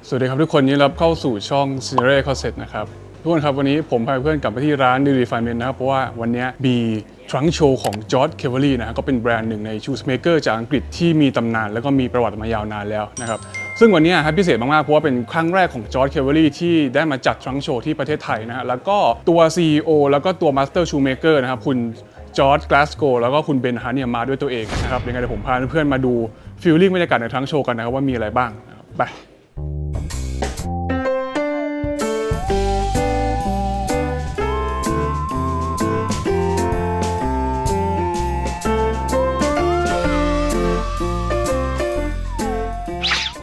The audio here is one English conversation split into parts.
สวัสดีครับทุกคนยินดีรับเข้าสู่ช่อง Signore Closet นะครับทุกคนครับวันนี้ผมพาเพื่อนกลับไปที่ร้าน Refinement นะครับเพราะว่าวันนี้มี Trunkshow ของ George Cleverley นะครับก็เป็นแบรนด์หนึ่งใน shoes maker จากอังกฤษที่มีตำนานแล้วก็มีประวัติมายาวนานแล้วนะครับซึ่งวันนี้ครับพิเศษมากๆเพราะว่าเป็นครั้งแรกของ George Cleverley ที่ได้มาจัด Trunkshow ที่ประเทศไทยนะฮะแล้วก็ตัว CEO แล้วก็ตัว Master Shoemaker นะครับคุณจอร์จ กลาสโกแล้วก็คุณเบนฮันเนี่ยมาด้วยตัวเองนะครับยังไงเดี๋ยวผมพาเพื่อนๆมาดูฟีลลิ่งบรรยากาศในทั้งโชว์กันนะครับว่ามีอะไรบ้างไป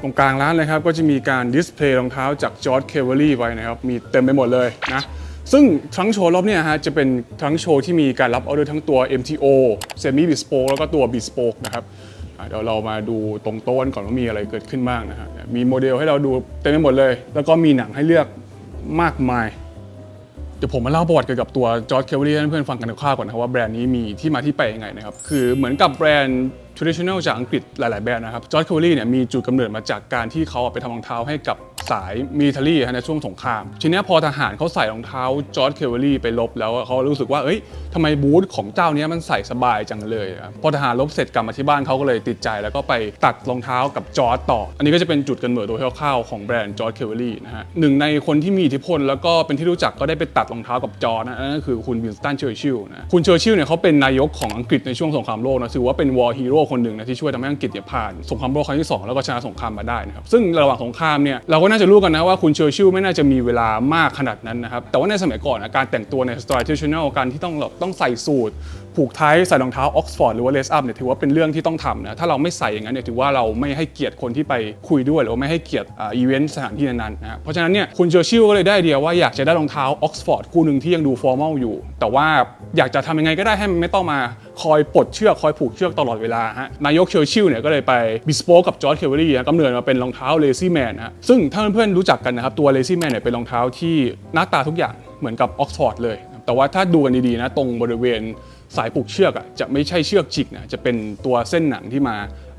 ตรงกลางร้านเลยครับก็จะมีการดิสเพลย์รองเท้าจากจอร์จ เคเวอรี่ไว้นะครับมีเต็มไปหมดเลยนะซึ่งทั้งโชว์รอบนี้ฮะจะเป็นทั้งโชว์ที่มีการรับออเดอร์ทั้งตัว MTO Semi-Bespoke แล้วก็ตัว Bespoke นะครับเดี๋ยวเรามาดูตรงโต๊ะก่อนว่ามีอะไรเกิดขึ้นบ้างนะฮะมีโมเดลให้เราดูเต็มไปหมดเลยแล้วก็มีหนังให้เลือกมากมายเดี๋ยวผมมาเล่าประวัติเกี่ยวกับตัวจอร์จ เคเวอรี่ให้เพื่อนๆฟังกันคร่าวๆก่อนนะครับว่าแบรนด์นี้มีที่มาที่ไปยังไงนะครับคือเหมือนกับแบรนด์ traditional จากอังกฤษหลายๆแบรนด์นะครับจอร์จ เคเวอรี่เนี่ยมีจุดกำเนิดมาจากการที่เขาไปทำรองเท้าให้กับสายมิลิเทอรี่ในช่วงสงครามทีนี้พอทหารเขาใส่รองเท้าจอร์จ เคเวอรี่ไปรบแล้วเขารู้สึกว่าเอ้ยทำไมบูทของเจ้านี้มันใส่สบายจังเลยพอทหารรบเสร็จกลับมาที่บ้านเขาก็เลยติดใจแล้วก็ไปตัดรองเท้ากับจอร์จต่ออันนี้ก็จะเป็นจุดกำเนิดโดยคร่าวๆของแบรนด์จอร์จ เคเวอรี่นะฮะหนึ่งในคนที่มีอิทธิพลแล้วก็เป็นที่รู้จักก็ได้ไปตัดรองเท้ากับจอร์จนั่นก็คือคุณวินสตัน เชอร์ชิลล์นะคุณเชอร์ชิลล์เนี่ยเขาเป็นนายกของอังกฤษในช่วงสงครามโลกนะถือว่าเป็นวอร์ฮีโร่คนหนึ่งนะที่ช่วยทำให้อังกฤษผ่านสงครามโลกครั้งที่2แล้วก็ชนะสงครามมาได้นะครับซึ่งระหว่างสงครามเนี่ยเราก็น่าจะรู้กันนะว่าคุณเชอร์ชิลล์ไม่น่าจะมีเวลามากขนาดนั้นนะครับแต่ว่าในสมัยก่อนการแต่งตัวในสไตล์ traditional การที่ต้องใส่สูทผูกไทใส่รองเท้าออกซฟอร์ดหรือว่าเลสอัพเนี่ยถือว่าเป็นเรื่องที่ต้องทำนะถ้าเราไม่ใส่อย่างนั้นเนี่ยถือว่าเราไม่ให้เกียรติคนที่ไปคุยด้วยหรือว่าไม่ให้เกียรติอีเวนต์สถานที่นั้นๆนะเพราะฉะนั้นเนี่ยคุณเชอร์ชิลล์ก็เลยได้ไอเดียว่าอยากจะได้รองเท้าออกซฟอร์ดคู่หนึ่งที่ยังดูฟอร์มัลอยู่แต่ว่าอยากจะทำยังไงก็ได้ให้มันไม่ต้องมาคอยปลดเชือกคอยผูกเชือกตลอดเวลาฮะนายกเชอร์ชิลล์เนี่ยก็เลยไปบิสโปกกับจอร์จ เคเวอรี่กำเนิดมาเป็นรองเท้าเลซี่แมนนะซึ่งถ้าเพื่อนๆรู้จักกันนะครับตัวเลซี่แมนเนี่ยเป็นรองเท้าที่หน้าตาทุกอย่างเหมือนกับออกซฟอร์ดเลยแต่ว่าถ้าดูกันดีๆนะตรงบริเวณสายผูกเชือกจะไม่ใช่เชือกจิกนะจะเป็นตัวเส้นหนังที่มา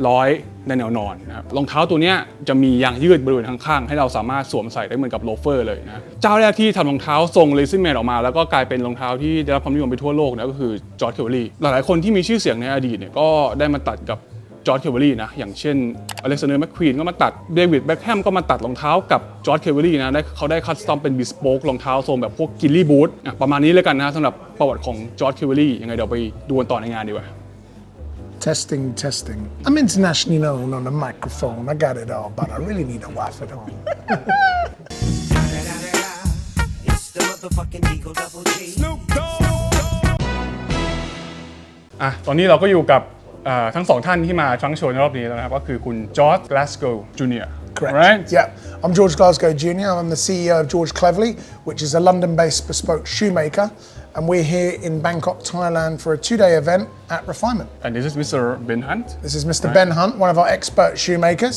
ร้อยในแนวนอนนะครับรองเท้าตัวนี้จะมียางยืดบริเวณข้างๆให้เราสามารถสวมใส่ได้เหมือนกับโลเฟอร์เลยนะเจ้าแรกที่ทำรองเท้าทรงเลซี่แมนออกมาแล้วก็กลายเป็นรองเท้าที่ได้รับความนิยมไปทั่วโลกนะก็คือจอร์จ เคเวอรี่หลายๆคนที่มีชื่อเสียงในอดีตเนี่ยก็ได้มาตัดกับจอร์จ เคเวอรี่นะอย่างเช่นอเล็กซานเดอร์ แมคควีนก็มาตัดเดวิด แบ็คแฮมก็มาตัดรองเท้ากับจอร์จ เคเวอรี่นะเขาได้คัสตอมเป็นบิสโป๊กรองเท้าทรงแบบพวกกิลลี่บูทประมาณนี้เลยกันนะสำหรับประวัติของจอร์จ เคเวอรี่ยังไงเดี๋ยวไปดูกันต่อในงานดีกว่า Testing. I'm internationally known on a microphone. I got it all, but I really need a wife at home. It's the motherfucking Eagle Double G. Snoop Dogg. ตอนนี้เราก็อยู่กับทั้งสองท่านที่มาทั้งโชว์ในรอบนี้แล้วนะครับก็คือคุณจอร์จ กลาสโกว์ จูเนียร์ Correct. Right? Yeah. I'm George Glasgow Jr. I'm the CEO of George Cleverley, which is a London-based bespoke shoemaker. And we're here in Bangkok, Thailand for a 2-day event at Refinement. And this is Mr. Ben Hunt. This is Mr. Ben Hunt, one of our expert shoemakers,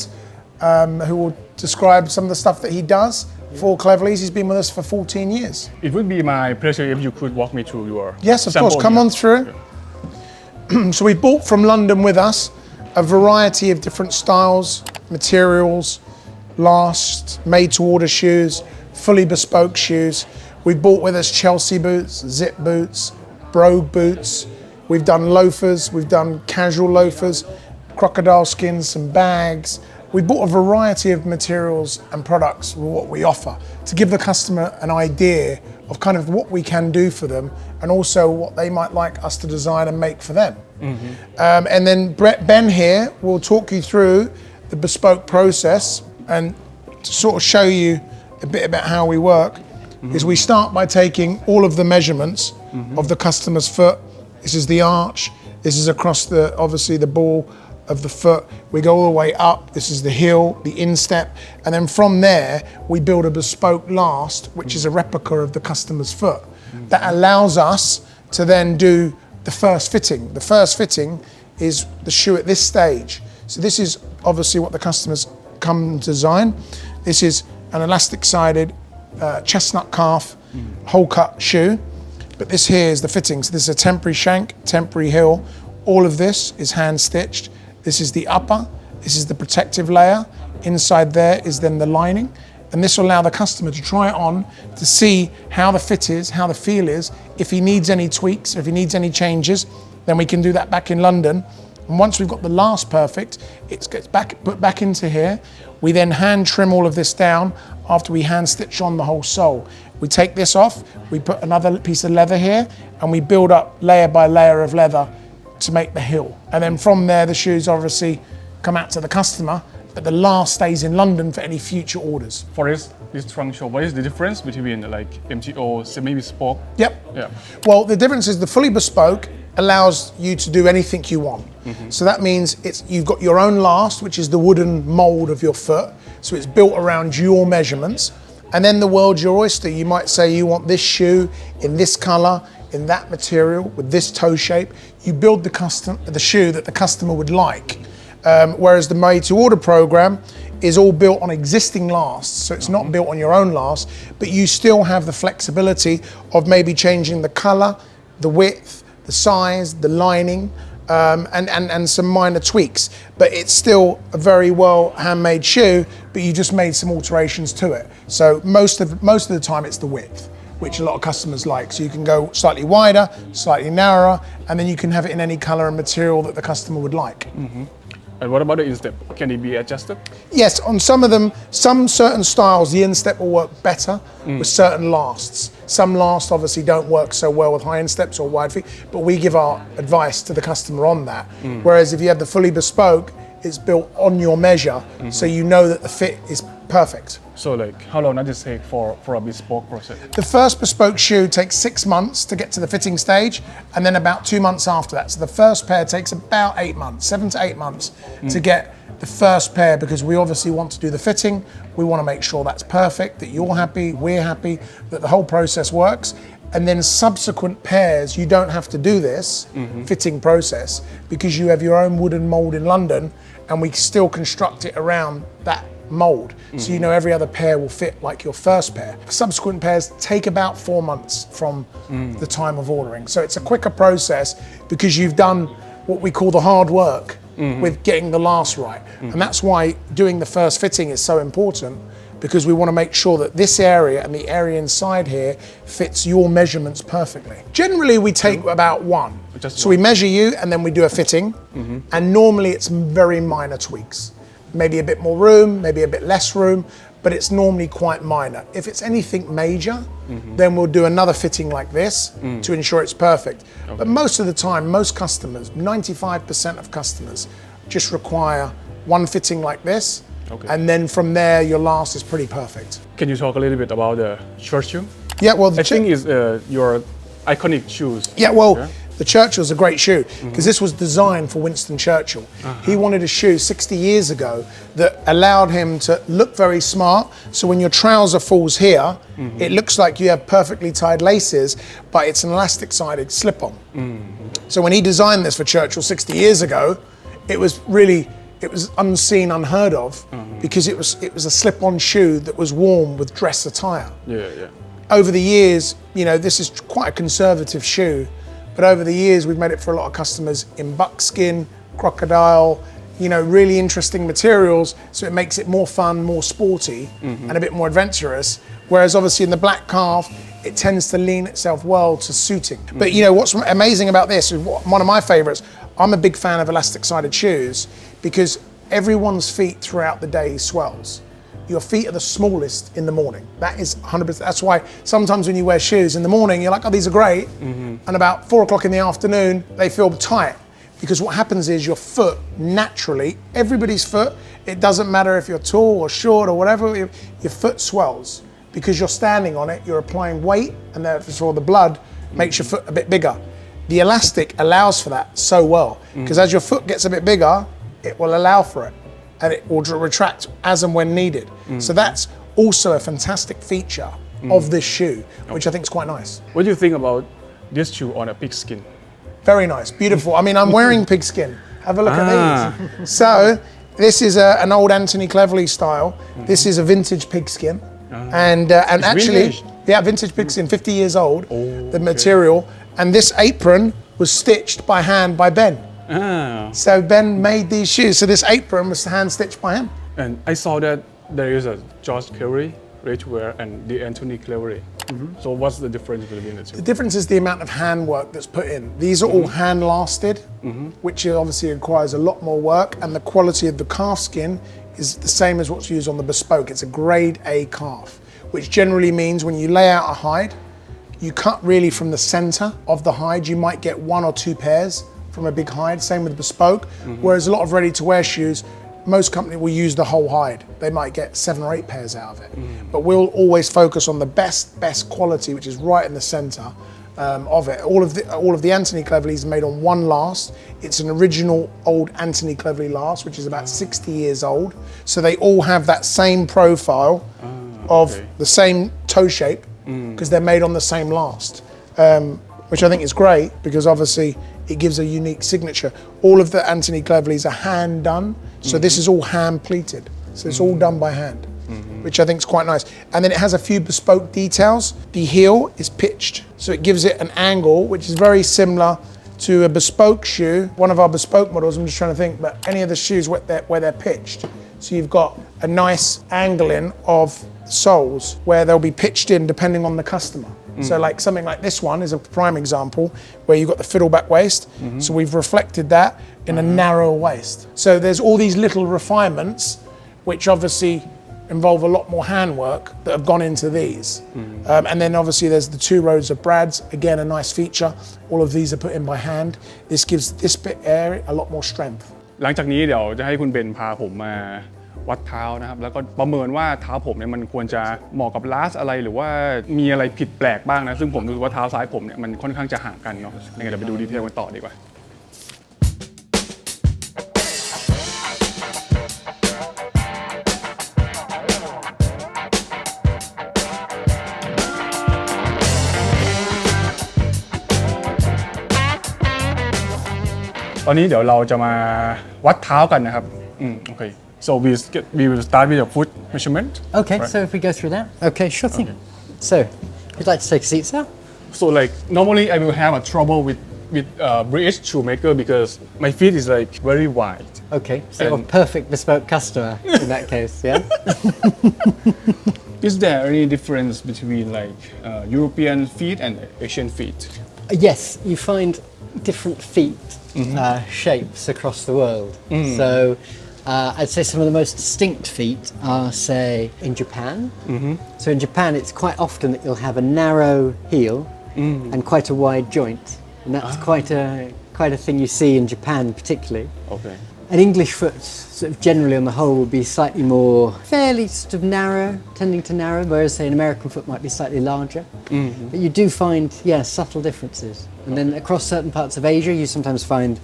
who will describe some of the stuff that he does for Cleverley's. He's been with us for 14 years. It would be my pleasure if you could walk me through your Yes, of course. Come here. on through. So we brought from London with us a variety of different styles, materials, last, made-to-order shoes, fully bespoke shoes. We brought with us Chelsea boots, zip boots, brogue boots. We've done loafers, we've done casual loafers, crocodile skins, some bags. We bought a variety of materials and products with what we offer to give the customer an idea of kind of what we can do for them and also what they might like us to design and make for them. And then Ben here will talk you through the bespoke process and to sort of show you a bit about how we work. Is we start by taking all of the measurements of the customer's foot. This is the arch. This is across obviously the ball of the foot. We go all the way up. This is the heel, the instep. And then from there, we build a bespoke last, which is a replica of the customer's foot. That allows us to then do the first fitting. The first fitting is the shoe at this stage. So this is obviously what the customers come design. This is an elastic-sided chestnut calf, hole cut shoe. But this here is the fitting. So this is a temporary shank, temporary heel. All of this is hand stitched. This is the upper. This is the protective layer. Inside there is then the lining. And this will allow the customer to try it on to see how the fit is, how the feel is. If he needs any tweaks, if he needs any changes, then we can do that back in London. And once we've got the last perfect, it gets put back into here. We then hand trim all of this down after we hand stitch on the whole sole. We take this off, we put another piece of leather here, and we build up layer by layer of leather to make the heel. And then from there, the shoes obviously come out to the customer, but the last stays in London for any future orders. For this Trunkshow, what is the difference between like MTO, semi-bespoke? Yep. Yeah. Well, the difference is the fully bespoke allows you to do anything you want. So that means you've got your own last, which is the wooden mold of your foot. So it's built around your measurements. And then the world's your oyster. You might say you want this shoe in this color, in that material, with this toe shape. You build the shoe that the customer would like. Whereas the made-to-order program is all built on existing lasts, so it's not built on your own last, but you still have the flexibility of maybe changing the color, the width, the size, the lining, and some minor tweaks. But it's still a very well handmade shoe, but you just made some alterations to it. So most of the time it's the width, which a lot of customers like. So you can go slightly wider, slightly narrower, and then you can have it in any color and material that the customer would like. And what about the instep? Can it be adjusted? Yes, on some of them, some certain styles, the instep will work better with certain lasts. Some lasts obviously don't work so well with high insteps or wide feet, but we give our advice to the customer on that. Whereas if you have the fully bespoke, it's built on your measure, so you know that the fit is perfect. So like, how long does it take for a bespoke process? The first bespoke shoe takes 6 months to get to the fitting stage, and then about 2 months after that. So the first pair takes about 8 months, 7 to 8 months to get the first pair, because we obviously want to do the fitting. We want to make sure that's perfect, that you're happy, we're happy, that the whole process works. And then subsequent pairs, you don't have to do this fitting process because you have your own wooden mold in London, and we still construct it around that mold. So you know every other pair will fit like your first pair. Subsequent pairs take about 4 months from the time of ordering. So it's a quicker process because you've done what we call the hard work with getting the last right. And that's why doing the first fitting is so important, because we want to make sure that this area and the area inside here fits your measurements perfectly. Generally, we take about one. So we measure you and then we do a fitting. And normally it's very minor tweaks. Maybe a bit more room, maybe a bit less room, but it's normally quite minor. If it's anything major, then we'll do another fitting like this to ensure it's perfect. But most of the time, most customers, 95% of customers, just require one fitting like this. And then from there, your last is pretty perfect. Can you talk a little bit about the church shoe? Yeah, well, I think is your iconic shoes. Yeah, well, the Churchill's a great shoe because this was designed for Winston Churchill. He wanted a shoe 60 years ago that allowed him to look very smart. So when your trouser falls here, it looks like you have perfectly tied laces, but it's an elastic-sided slip-on. So when he designed this for Churchill 60 years ago, it was unseen, unheard of, because it was a slip-on shoe that was worn with dress attire. Over the years, you know, this is quite a conservative shoe, but over the years we've made it for a lot of customers in buckskin, crocodile, you know, really interesting materials, so it makes it more fun, more sporty, and a bit more adventurous. Whereas obviously in the black calf, it tends to lean itself well to suiting. But you know, what's amazing about this is one of my favorites. I'm a big fan of elastic-sided shoes because everyone's feet throughout the day swells. Your feet are the smallest in the morning. That is 100%. That's why sometimes when you wear shoes in the morning, you're like, oh, these are great. And about 4 o'clock in the afternoon, they feel tight. Because what happens is your foot naturally, everybody's foot, it doesn't matter if you're tall or short or whatever, your foot swells. Because you're standing on it, you're applying weight, and therefore the blood makes your foot a bit bigger. The elastic allows for that so well. Because as your foot gets a bit bigger, it will allow for it. And it will retract as and when needed. So that's also a fantastic feature of this shoe, which I think is quite nice. What do you think about this shoe on a pigskin? Very nice, beautiful. I mean, I'm wearing pigskin. Have a look at these. So this is an old Anthony Cleverley style. This is a vintage pigskin. And actually, vintage? Vintage pigskin, 50 years old, the material. And this apron was stitched by hand by Ben. So Ben made these shoes. So this apron was hand stitched by him. And I saw that there is a George Cleverley ready-to-wear and the Anthony Cleverley. So what's the difference between the two? The difference is the amount of handwork that's put in. These are all hand lasted, which obviously requires a lot more work, and the quality of the calf skin is the same as what's used on the bespoke. It's a grade A calf, which generally means when you lay out a hide, you cut really from the center of the hide. You might get 1 or 2 pairs from a big hide, same with bespoke, whereas a lot of ready-to-wear shoes, most companies will use the whole hide. They might get 7 or 8 pairs out of it. But we'll always focus on the best quality, which is right in the center of it. All of the Anthony Cleverley is made on one last. It's an original old Anthony Cleverley last, which is about 60 years old. So they all have that same profile of the same toe shape because they're made on the same last, which I think is great because obviously it gives a unique signature. All of the Anthony Cleverleys are hand done, so this is all hand pleated. So it's all done by hand, which I think is quite nice. And then it has a few bespoke details. The heel is pitched, so it gives it an angle, which is very similar to a bespoke shoe. One of our bespoke models, I'm just trying to think, but any of the shoes where they're pitched. So you've got a nice angling of soles where they'll be pitched in depending on the customer. So like something like this one is a prime example where you've got the fiddleback waist. So we've reflected that in a narrow waist. So there's all these little refinements which obviously involve a lot more handwork that have gone into these. And then obviously there's the 2 rows of brads, again a nice feature. All of these are put in by hand. This gives this bit area a lot more strength. หลังจากนี้เดี๋ยวจะให้คุณเบนพาผมมาวัดเท้านะครับแล้วก็ประเมินว่าเท้าผมเนี่ยมันควรจะเหมาะกับลาสอะไรหรือว่ามีอะไรผิดแปลกบ้างนะซึ่งผมรู้สึกว่าเท้าซ้ายผมเนี่ยมันค่อนข้างจะห่างกันเนาะยังไงเดี๋ยวไปดูดีเทลกันต่อดีกว่าตอนนี้เดี๋ยวเราจะมาวัดเท้ากันนะครับโอเค so we will start with your foot measurement Okay, right? so if we go through that. Okay, sure thing. So, would you like to take a seat, sir? So like normally I will have a trouble with British shoemaker because my feet is like very wide. Okay, so you're a perfect bespoke customer in that case, yeah? Is there any difference between like European feet and Asian feet? Yes, you find different feet shapes across the world. So, I'd say some of the most distinct feet are, say, in Japan. So in Japan, it's quite often that you'll have a narrow heel and quite a wide joint. And that's quite a thing you see in Japan particularly. Okay. An English foot, sort of generally on the whole, will be slightly more fairly sort of narrow, tending to narrow, whereas say an American foot might be slightly larger. But you do find, subtle differences. And then across certain parts of Asia, you sometimes find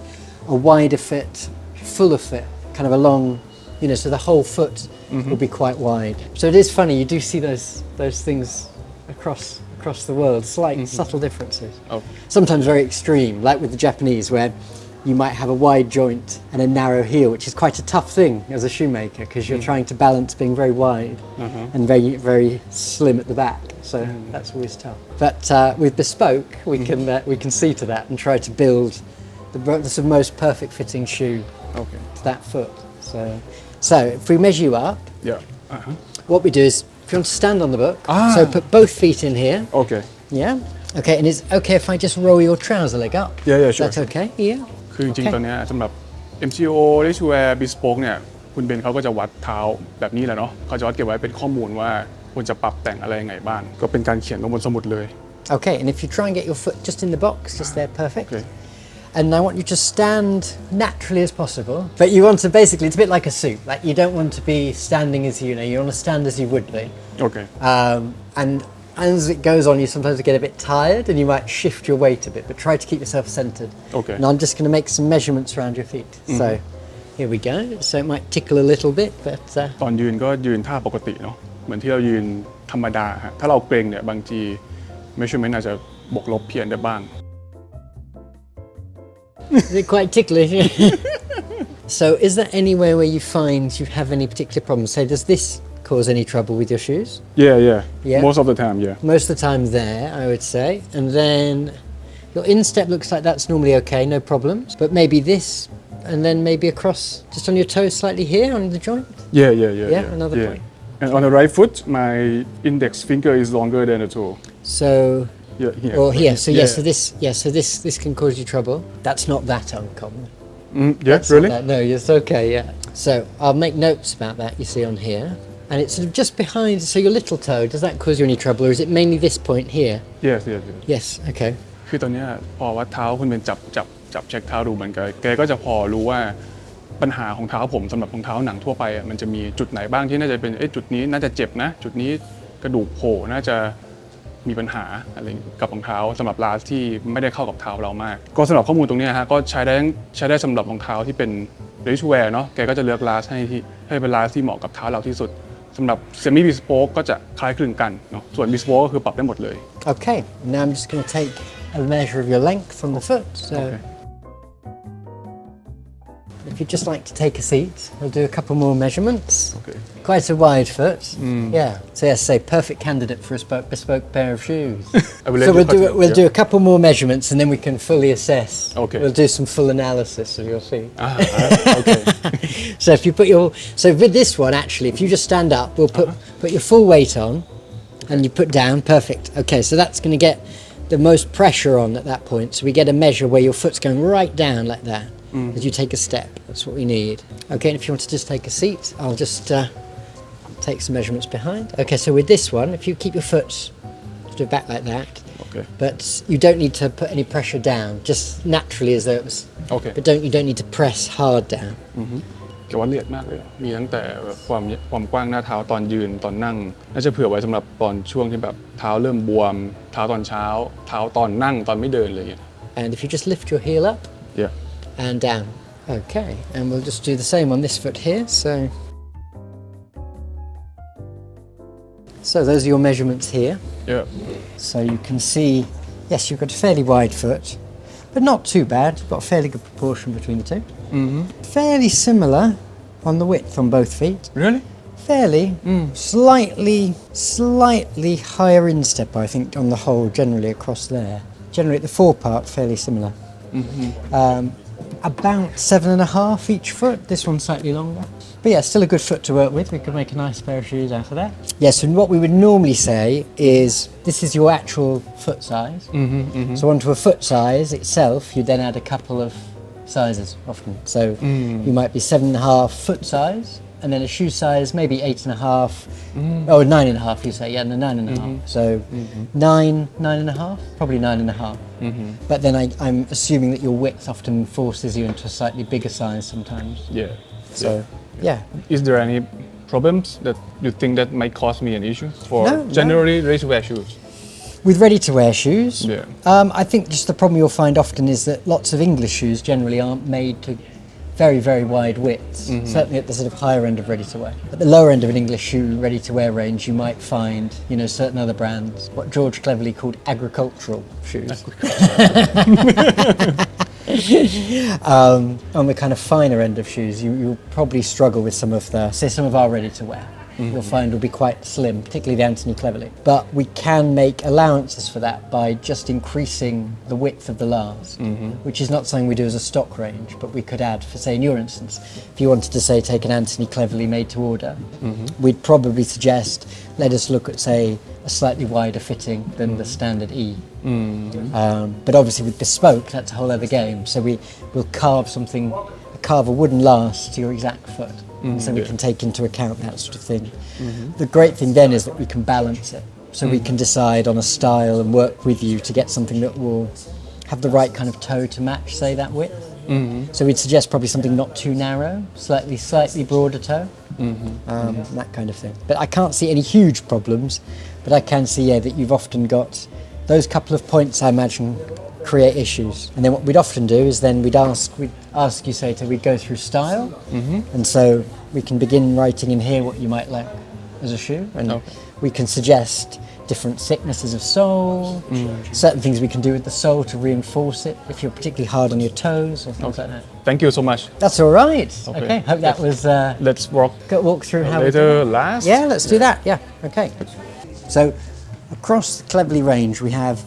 a wider fit, fuller fit, kind of a long, so the whole foot will be quite wide. So it is funny, you do see those things across the world, slight subtle differences. Oh. Sometimes very extreme, like with the Japanese, where you might have a wide joint and a narrow heel, which is quite a tough thing as a shoemaker because you're trying to balance being very wide and very, very slim at the back. So that's always tough. But with bespoke, we can see to that and try to build the sort of most perfect fitting shoe to that foot. So if we measure you up, what we do is if you want to stand on the book, so put both feet in here. Okay. Yeah. Okay, and it's okay if I just roll your trouser leg up. Yeah, sure. That's okay. Yeah. คือจริงๆตอนนี้สำหรับ MTO Ready-to-wear Bespoke เนี่ยคุณเบนเขาก็จะวัดเท้าแบบนี้แหละเนาะเขาจะวัดเก็บไว้เป็นข้อมูลว่าควรจะปรับแต่งอะไรยังไงบ้างก็เป็นการเขียนลงบนสมุดเลย Okay, and if you try and get your foot just in the box, just there, perfect. Okay. And I want you to stand naturally as possible, but you want to basically, it's a bit like a suit, like you don't want to be standing as you want to stand as you would be. Okay. And as it goes on, you sometimes get a bit tired and you might shift your weight a bit, but try to keep yourself centered. Okay. And I'm just going to make some measurements around your feet. So here we go. So it might tickle a little bit, but... ตอนยืนก็ยืนท่าปกติเนาะเหมือนที่เรายืนธรรมดาฮะถ้าเราเกรงเนี่ยบางที measurement อาจจะบวกลบเพี้ยนได้บ้าง Is it quite ticklish? So is there anywhere where you find you have any particular problems? Say, does this cause any trouble with your shoes? Yeah. Most of the time, yeah. Most of the time there, I would say. And then your instep looks like that's normally okay, no problems. But maybe this and then maybe across, just on your toes slightly here on the joint. Yeah, another point. And on the right foot, my index finger is longer than the toe. So, Yeah, here. or here. So Yeah. so this can cause you trouble. That's not that uncommon. Yeah, That's not really? that- no, it's okay. Yeah. So I'll make notes about that. You see on here, and it's sort of just behind. So your little toe. Does that cause you any trouble, or is it mainly this point here? Yes. Yes. Okay. คือตอนเนี้ยพอวัดเท้าคุณเป็นจับเช็คเท้าดูเหมือนกันแกก็จะพอรู้ว่าปัญหาของเท้าผมสำหรับรองเท้าหนังทั่วไปอ่ะมันจะมีจุดไหนบ้างที่น่าจะเป็นจุดนี้น่าจะเจ็บนะจุดนี้กระดูกโผล่น่าจะมีปัญหาอะไรกับรองเท้าสำหรับลาสที่ไม่ได้เข้ากับเท้าเรามากก็สำหรับข้อมูลตรงเนี้ยฮะก็ใช้ได้สำหรับรองเท้าที่เป็น ready to wear เนาะแกก็จะเลือกลาสให้เป็นลาสที่เหมาะกับเท้าเราที่สุดสำหรับ semi bespoke ก็จะคล้ายคลึงกันเนาะส่วน bespoke ก็คือปรับได้หมดเลย Okay. Now I'm just going to take a measure of your length from the foot. So. Okay. If you'd just like to take a seat, we'll do a couple more measurements. Okay. Quite a wide foot. Yeah. So yes, say perfect candidate for a bespoke pair of shoes. I will let So you cut it, we'll yeah. do a couple more measurements and then we can fully assess. Okay. We'll do some full analysis of your feet. Okay. So if you put so with this one actually, if you just stand up, we'll put your full weight on and you put down, perfect. Okay, so that's going to get the most pressure on at that point. So we get a measure where your foot's going right down like that as you take a step. That's what we need. Okay, and if you want to just take a seat, I'll just take some measurements behind. Okay, so with this one, if you keep your foot to back like that, Okay. but you don't need to put any pressure down, just naturally as though it was. Okay. But you don't need to press hard down. แกว่าละเอียดมากเลยมีตั้งแต่แบบความกว้างหน้าเท้าตอนยืนตอนนั่งน่าจะเผื่อไว้สำหรับตอนช่วงที่แบบเท้าเริ่มบวมเท้าตอนเช้าเท้าตอนนั่งตอนไม่เดินอะไรอย่างเงี้ย And if you just lift your heel up Yeah. and down. Okay, and we'll just do the same on this foot here. So those are your measurements here. Yeah. So you can see, yes, you've got a fairly wide foot, but not too bad. You've got a fairly good proportion between the two. Fairly similar on the width on both feet. Really? Fairly, slightly higher instep, I think, on the whole, generally across there. Generally at the forepart, fairly similar. About 7.5 each foot. This one's slightly longer. But yeah, still a good foot to work with. We could make a nice pair of shoes out of that. Yes, and what we would normally say is this is your actual foot size. So onto a foot size itself, you then add a couple of sizes often. So you might be 7.5 foot size, and then a shoe size maybe 8.5 or 9.5. You say, yeah, no, 9.5. So 9.5, probably 9.5. But then I'm assuming that your width often forces you into a slightly bigger size sometimes. Yeah. So yeah. Is there any problems that you think that might cause me an issue for No. generally ready-to-wear shoes? With ready-to-wear shoes, Yeah. I think just the problem you'll find often is that lots of English shoes generally aren't made to very, very wide widths, certainly at the sort of higher end of ready-to-wear. At the lower end of an English shoe ready-to-wear range, you might find, certain other brands, what George Cleverley called agricultural shoes. On the kind of finer end of shoes, you'll probably struggle with some of our ready-to-wear. You'll find will be quite slim, particularly the Anthony Cleverley. But we can make allowances for that by just increasing the width of the last, which is not something we do as a stock range, but we could add, for say in your instance, if you wanted to say take an Anthony Cleverley made to order, we'd probably suggest let us look at say a slightly wider fitting than the standard E. But obviously with bespoke, that's a whole other game. So we'll carve a wooden last to your exact foot. So we can take into account that sort of thing. The great thing then is that we can balance it. So we can decide on a style and work with you to get something that will have the right kind of toe to match, say, that width. So we'd suggest probably something not too narrow, slightly broader toe, that kind of thing. But I can't see any huge problems, but I can see, that you've often got those couple of points, I imagine, create issues. And then what we'd often do is then we'd ask you, say, we'd go through style, and so we can begin writing in here what you might like as a shoe, and we can suggest different thicknesses of sole, certain things we can do with the sole to reinforce it if you're particularly hard on your toes or things like that. Thank you so much. That's all right. Okay. Hope that was Let's walk through how we do later it. last. Yeah, let's do that. Yeah. Okay. So across the Cleverley range, we have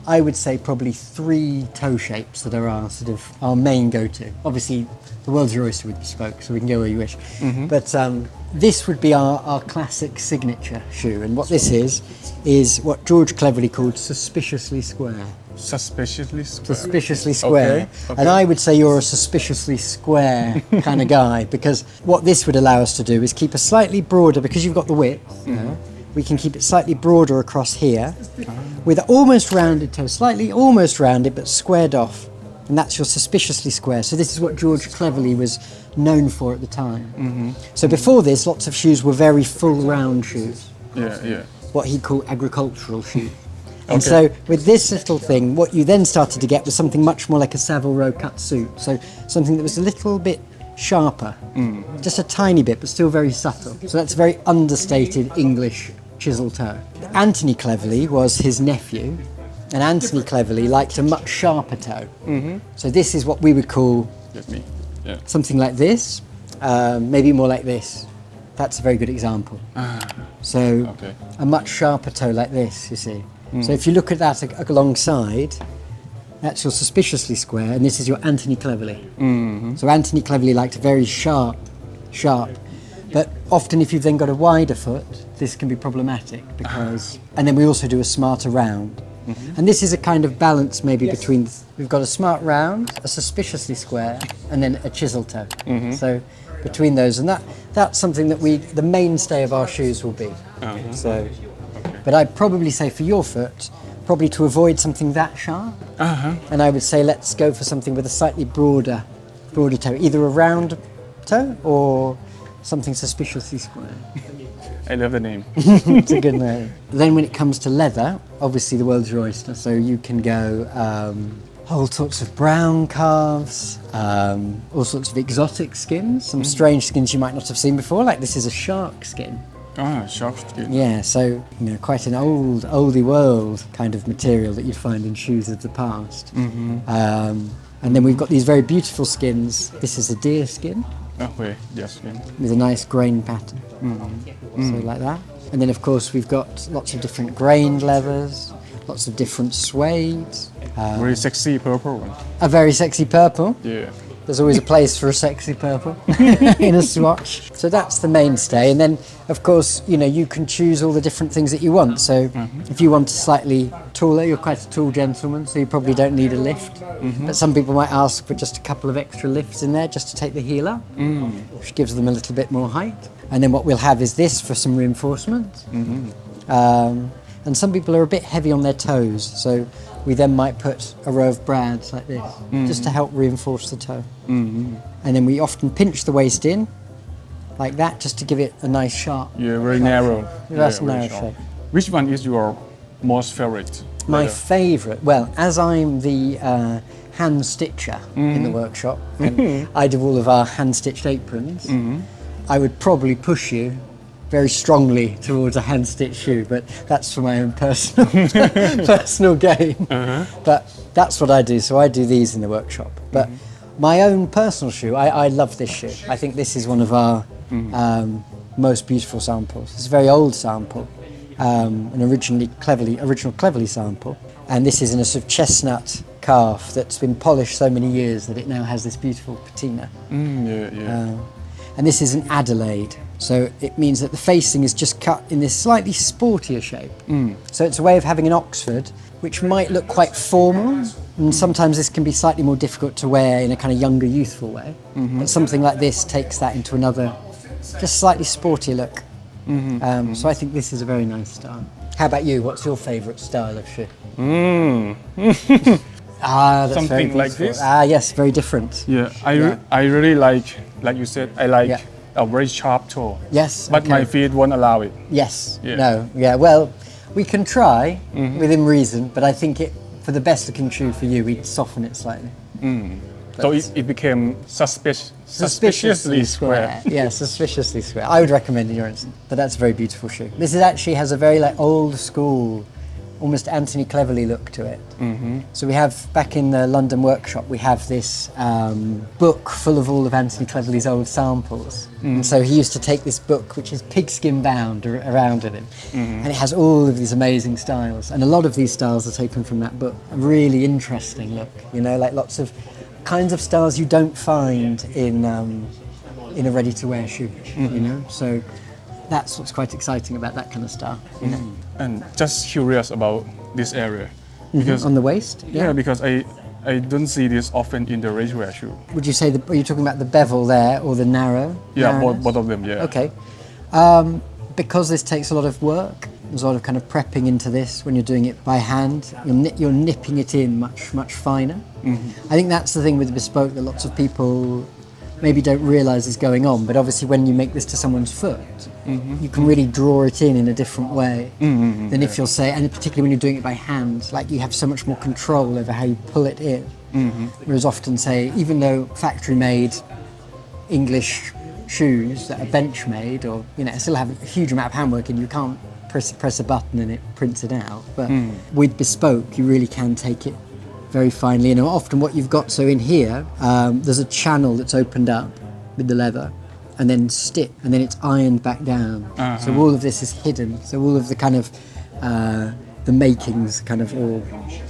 I would say probably 3 toe shapes that are our sort of our main go-to. Obviously, the world's your oyster with bespoke, so we can go where you wish. But this would be our classic signature shoe, and what this is what George Cleverley called suspiciously square. Suspiciously square. Suspiciously square. Okay. And I would say you're a suspiciously square kind of guy, because what this would allow us to do is keep a slightly broader, because you've got the width, we can keep it slightly broader across here with almost rounded toe, slightly almost rounded but squared off. And that's your suspiciously square. So this is what George Cleverley was known for at the time. So before this, lots of shoes were very full round shoes. Yeah. What he'd call agricultural shoes. And so with this little thing, what you then started to get was something much more like a Savile Row cut suit. So something that was a little bit sharper, just a tiny bit, but still very subtle. So that's a very understated English chisel toe. Anthony Cleverley was his nephew, and Anthony Cleverley liked a much sharper toe. So this is what we would call something like this, maybe more like this. That's a very good example. So a much sharper toe like this, you see. So if you look at that alongside, that's your suspiciously square, and this is your Anthony Cleverley. So Anthony Cleverley liked a very sharp. But often if you've then got a wider foot, this can be problematic because... And then we also do a smarter round. And this is a kind of balance maybe between... We've got a smart round, a suspiciously square, and then a chisel toe. So between those, and that's something that the mainstay of our shoes will be. So, but I'd probably say for your foot, probably to avoid something that sharp, and I would say let's go for something with a slightly broader toe, either a round toe or something suspiciously square. I love the name. It's a good name. Then when it comes to leather, obviously the world's your oyster, so you can go all sorts of brown calves, all sorts of exotic skins, some strange skins you might not have seen before, like this is a shark skin. Shark skin. Yeah, so quite an oldie world kind of material that you'd find in shoes of the past. And then we've got these very beautiful skins. This is a deer skin. Yes. With a nice grain pattern. So like that. And then of course we've got lots of different grained leathers, lots of different suedes. Very sexy purple one. A very sexy purple. Yeah. There's always a place for a sexy purple in a swatch. So that's the mainstay. And then, of course, you can choose all the different things that you want. So if you want a slightly taller, you're quite a tall gentleman, so you probably don't need a lift. But some people might ask for just a couple of extra lifts in there just to take the heel up, which gives them a little bit more height. And then what we'll have is this for some reinforcement. And some people are a bit heavy on their toes, so we then might put a row of brads like this, just to help reinforce the toe. And then we often pinch the waist in, like that, just to give it a nice sharp... Yeah, very narrow. That's very narrow sharp. shape. Which one is your most favorite? My favourite, well, as I'm the hand stitcher in the workshop, and I do all of our hand-stitched aprons, I would probably push you very strongly towards a hand-stitched shoe, but that's for my own personal gain. But that's what I do, so I do these in the workshop. But my own personal shoe, I love this shoe. I think this is one of our most beautiful samples. It's a very old sample, an original Cleverley sample, and this is in a sort of chestnut calf that's been polished so many years that it now has this beautiful patina. And this is an Adelaide. So it means that the facing is just cut in this slightly sportier shape. So it's a way of having an Oxford, which might look quite formal, and sometimes this can be slightly more difficult to wear in a kind of younger, youthful way. But something like this takes that into another, just slightly sportier look. So I think this is a very nice style. How about you? What's your favourite style of shoe? That's Something very like beautiful. this? Yes, very different. I really like you said, I like a very sharp toe. Yes. But my feet won't allow it. Yes. Yeah. No. Yeah. Well, we can try within reason, but I think for the best looking shoe for you, we'd soften it slightly. So it became suspiciously square. Yeah, suspiciously square. I would recommend in your instance, but that's a very beautiful shoe. This actually has a very old school almost Anthony Cleverley look to it. So we have, back in the London workshop, we have this book full of all of Anthony Cleverley's old samples. And so he used to take this book, which is pigskin bound around with him. And it has all of these amazing styles. And a lot of these styles are taken from that book. A really interesting look, you know, like lots of kinds of styles you don't find in a ready-to-wear shoe, you know. So that's what's quite exciting about that kind of style, you know. And just curious about this area because On the waist? yeah, because I don't see this often in the ready-to-wear shoe. Would you say, are you talking about the bevel there or the narrow? Yeah, narrowness? both of them. Yeah. Okay. Because this takes a lot of work, there's a lot of kind of prepping into this when you're doing it by hand. You're nipping it in much finer. I think that's the thing with bespoke that lots of people maybe don't realise is going on. But obviously, when you make this to someone's foot, you can really draw it in a different way than if you're and particularly when you're doing it by hand, like you have so much more control over how you pull it in. Whereas often, say, even though factory-made English shoes that are bench-made, or you know, still have a huge amount of handwork, and you can't press a button and it prints it out. But with bespoke, you really can take it very finely. And often what you've got, so in here, there's a channel that's opened up with the leather, and then and then it's ironed back down. So all of this is hidden. So all of the kind of the makings kind of all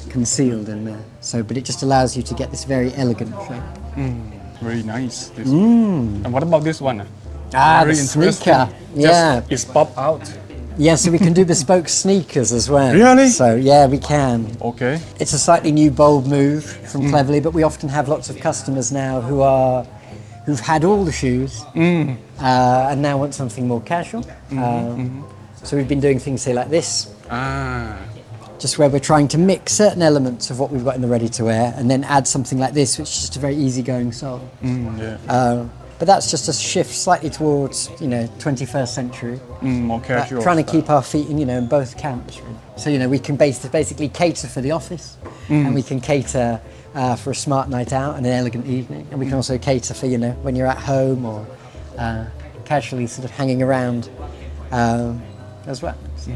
concealed in there. So, but it just allows you to get this very elegant shape. Very nice. This. And what about this one? The sneaker. Yeah. It's pop out. Yeah, so we can do bespoke sneakers as well. Really? So yeah, we can. Okay. It's a slightly new, bold move from Cleverley, but we often have lots of customers now who've had all the shoes and now want something more casual. So we've been doing things say like this. Just where we're trying to mix certain elements of what we've got in the ready-to-wear and then add something like this, which is just a very easygoing sole. But that's just a shift slightly towards, you know, 21st century. More casual. Trying to keep our feet in, you know, in both camps. Really. So, you know, we can basically cater for the office and we can cater for a smart night out and an elegant evening. And we can also cater for, you know, when you're at home or casually sort of hanging around as well. So.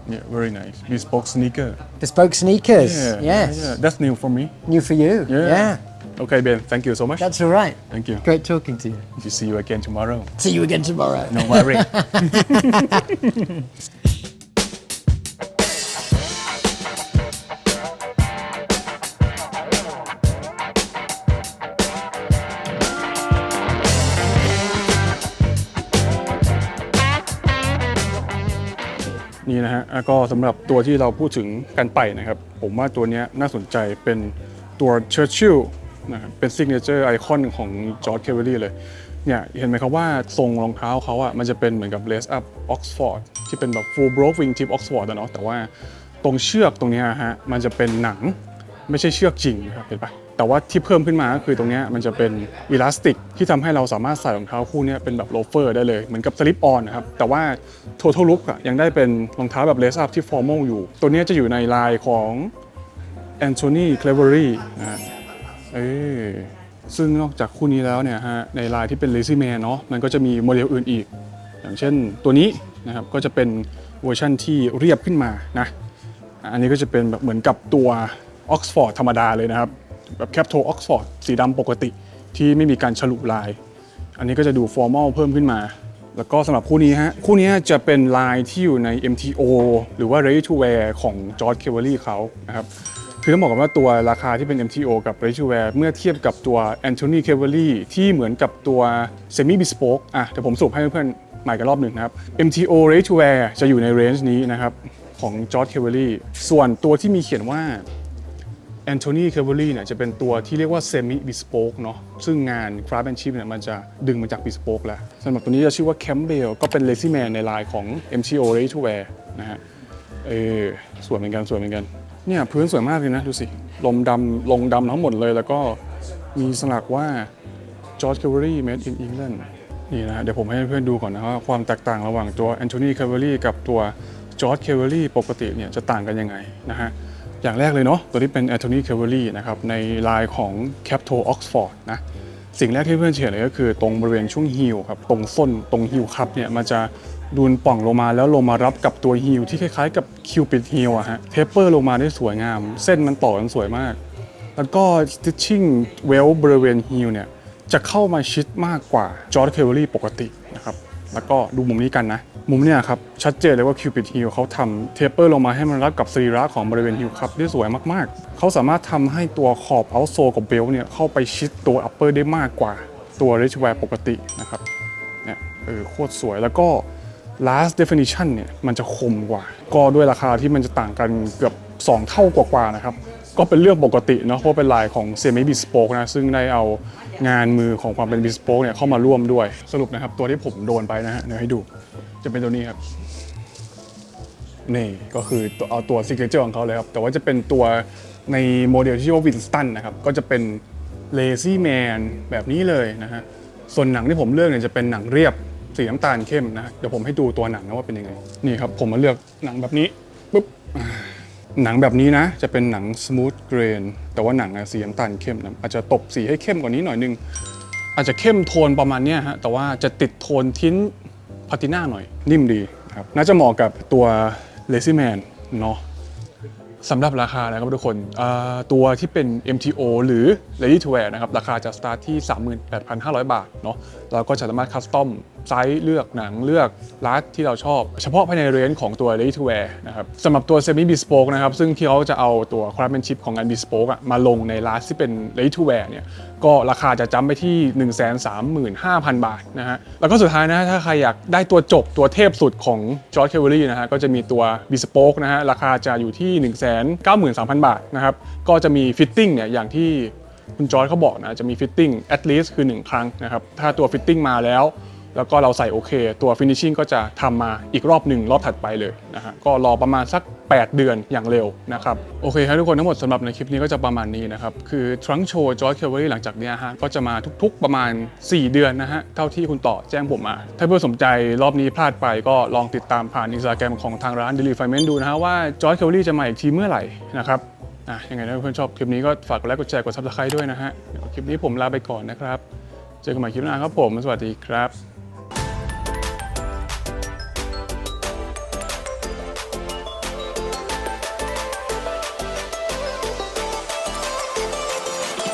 Yeah, very nice. Bespoke sneaker. Bespoke sneakers. Yes. Yeah. That's new for me. New for you. Yeah. Okay, Ben. Thank you so much. That's all right. Thank you. Great talking to you. To see you again tomorrow. See you again tomorrow. No worry. นี่นะฮะก็สำหรับตัวที่เราพูดถึงการไปนะครับผมว่าตัวนี้น่าสนใจเป็นตัว Churchill นะครับเป็น signature icon ของ George Cleverley เลยเนี่ยเห็นไหมครับว่าทรงรองเท้าเขาอ่ะมันจะเป็นเหมือนกับ lace up Oxford ที่เป็นแบบ full brogue wing tip Oxford นะเนาะแต่ว่าตรงเชือกตรงนี้ฮะมันจะเป็นหนังไม่ใช่เชือกจริงนะครับเห็นปะแต่ว่าที่เพิ่มขึ้นมาก็คือตรงนี้มันจะเป็นอิลาสติกที่ทำให้เราสามารถใส่รองเท้าคู่นี้เป็นแบบโลเฟอร์ได้เลยเหมือนกับสลิปออนนะครับแต่ว่า total look อ่ะยังได้เป็นรองเท้าแบบ lace up ที่ formal อยู่ตัวนี้จะอยู่ในลายของ Anthony Cleverley นะฮะซึ่งนอกจากคู่นี้แล้วเนี่ยฮะในลายที่เป็น Lazy Man เนาะมันก็จะมีโมเดลอื่นอีกอย่างเช่นตัวนี้นะครับก็จะเป็นเวอร์ชันที่เรียบขึ้นมานะอันนี้ก็จะเป็นแบบเหมือนกับตัว Oxford ธรรมดาเลยนะครับแบบแคปโท Oxford สีดำปกติที่ไม่มีการฉลุลายอันนี้ก็จะดู formal เพิ่มขึ้นมาแล้วก็สำหรับคู่นี้ฮะคู่นี้จะเป็นลายที่อยู่ใน MTO หรือว่า ready to wear ของ George Cleverley เขานะครับคือต้องบอกกันว่าตัวราคาที่เป็น MTO กับ ready to wear เมื่อเทียบกับตัว Anthony Cleverley ที่เหมือนกับตัว Semi-Bespoke เดี๋ยวผมสรุปให้เพื่อนๆใหม่กันรอบหนึ่งนะครับ MTO ready to wear จะอยู่ใน range นี้นะครับของ George Cleverley ส่วนตัวที่มีเขียนว่า Anthony Cleverley เนี่ยจะเป็นตัวที่เรียกว่า Semi-Bespoke เนาะซึ่งงาน craftsmanship เนี่ยมันจะดึงมาจาก Bespoke แล้วสำหรับตัวนี้จะชื่อว่า Campbell ก็เป็น Lazy Man ในลายของ MTO ready to wear นะฮะสวยเหมือนกันเนี่ยพื้นสวยมากเลยนะดูสิลงดำทั้งหมดเลยแล้วก็มีสลักว่า George Cleverley made in England นี่นะเดี๋ยวผมให้เพื่อนๆดูก่อนนะว่าความแตกต่างระหว่างตัว Anthony Cleverley กับตัว George Cleverley ปกติเนี่ยจะต่างกันยังไงนะฮะอย่างแรกเลยเนาะตัวนี้เป็น Anthony Cleverley นะครับในลายของ Cap Toe Oxford นะสิ่งแรกที่เพื่อนเห็นเลยก็คือตรงบริเวณช่วงฮีลครับตรงส้นตรงฮีลคัพเนี่ยมันจะ ดูนป่องลงมาแล้วลงมารับกับตัวฮีลที่คล้ายๆกับคิวปิดฮีลอะฮะเทปเปอร์ลงมาได้สวยงามเส้นมันต่อกันสวยมากแล้วก็ stitching well บริเวณฮีลเนี่ยจะเข้ามาชิดมากกว่า George Cleverley ปกตินะครับแล้วก็ดูมุมนี้กันนะมุมเนี่ยครับชัดเจนเลยว่าคิวปิดฮีลเขาทำเทปเปอร์ลงมาให้มันรับกับสรีระของบริเวณฮีลคัพได้สวยมากๆเขาสามารถทำให้ตัวขอบเอาท์โซลกับเบลต์เนี่ยเข้าไปชิดตัวอัปเปอร์ได้มากกว่าตัว Rich Wear ปกตินะครับเนี่ยโคตรสวยแล้วก็ last definition เนี่ยมันจะคมกว่าก็ด้วยราคาที่มันจะต่างกันเกือบ2เท่ากว่าๆนะครับก็เป็นเรื่องปกติเนาะเพราะเป็นลายของ Semi-Bespoke นะซึ่งได้เอางานมือของความเป็น Bespoke เนี่ยเข้ามาร่วมด้วยสรุปนะครับตัวที่ผมโดนไปนะฮะเดี๋ยวให้ดูจะเป็นตัวนี้ครับนี่ก็คือเอาตัว signature ของเขาเลยครับแต่ว่าจะเป็นตัวในโมเดลที่ชื่อว่า Winston นะครับก็จะเป็น Lazy Man แบบนี้เลยนะฮะส่วนหนังที่ผมเลือกเนี่ยจะเป็นหนังเรียบสีน้ำตาลเข้มนะเดี๋ยวผมให้ดูตัวหนังนะว่าเป็นยังไงนี่ครับผมมาเลือกหนังแบบนี้ปุ๊บหนังแบบนี้นะจะเป็นหนัง smooth grain แต่ว่าหนังสีน้ำตาลเข้มนะอาจจะตบสีให้เข้มกว่านี้หน่อยนึงอาจจะเข้มโทนประมาณนี้ฮะแต่ว่าจะติดโทนทิ้นพาติน่าหน่อยนิ่มดีครับน่าจะเหมาะกับตัว Lazy Man เนาะสำหรับราคานะครับทุกคนตัวที่เป็น MTO หรือ Ready to Wear นะครับราคาจะสตาร์ทที่ 38,500 บาทเนาะเราก็จะสามารถคัสตอมไซส์เลือกหนังเลือกลัดที่เราชอบเฉพาะภายในเรนจ์ของตัว Ready to Wear นะครับสำหรับตัว Semi Bespoke นะครับซึ่งที่เขาจะเอาตัว craftsmanship ของงาน Bespoke มาลงในลัดที่เป็น Ready to Wear เนี่ยก็ราคาจะจำไปที่ 135,000 บาทนะฮะแล้วก็สุดท้ายนะถ้าใครอยากได้ตัวจบตัวเทพสุดของ George Cleverley นะฮะก็จะมีตัว Bespoke นะฮะราคาจะอยู่ที่ 193,000 บาทนะครับก็จะมีฟิตติ้งเนี่ยอย่างที่คุณจอร์จเขาบอกนะจะมีฟิตติ้ง at least คือ1ครั้งนะครับถ้าตัวฟิตติ้งมาแล้วก็เราใส่โอเคตัว finishing ก็จะทำมาอีกรอบหนึ่งรอบถัดไปเลยนะฮะก็รอประมาณสัก8 เดือนอย่างเร็วนะครับโอเคครับทุกคนทั้งหมดสำหรับในคลิปนี้ก็จะประมาณนี้นะครับคือ Trunkshow George Cleverley หลังจากนี้ฮะก็จะมาทุกๆประมาณ4 เดือนนะฮะเท่าที่คุณต่อแจ้งผมมาถ้าเพื่อนสนใจรอบนี้พลาดไปก็ลองติดตามผ่าน Instagram ของทางร้าน Refinement ดูนะฮะว่า George Cleverley จะมาอีกทีเมื่อไหร่นะครับยังไงถ้าเพื่อนชอบคลิปนี้ก็ฝากกดไลค์กดแชร์กด Subscribe ด้วยนะฮะเดี๋ยวคลิปนี้ผมลาไปก่อนนะครับเจอกันใหม่คลิปหน้าครับผมสวัสดีครับ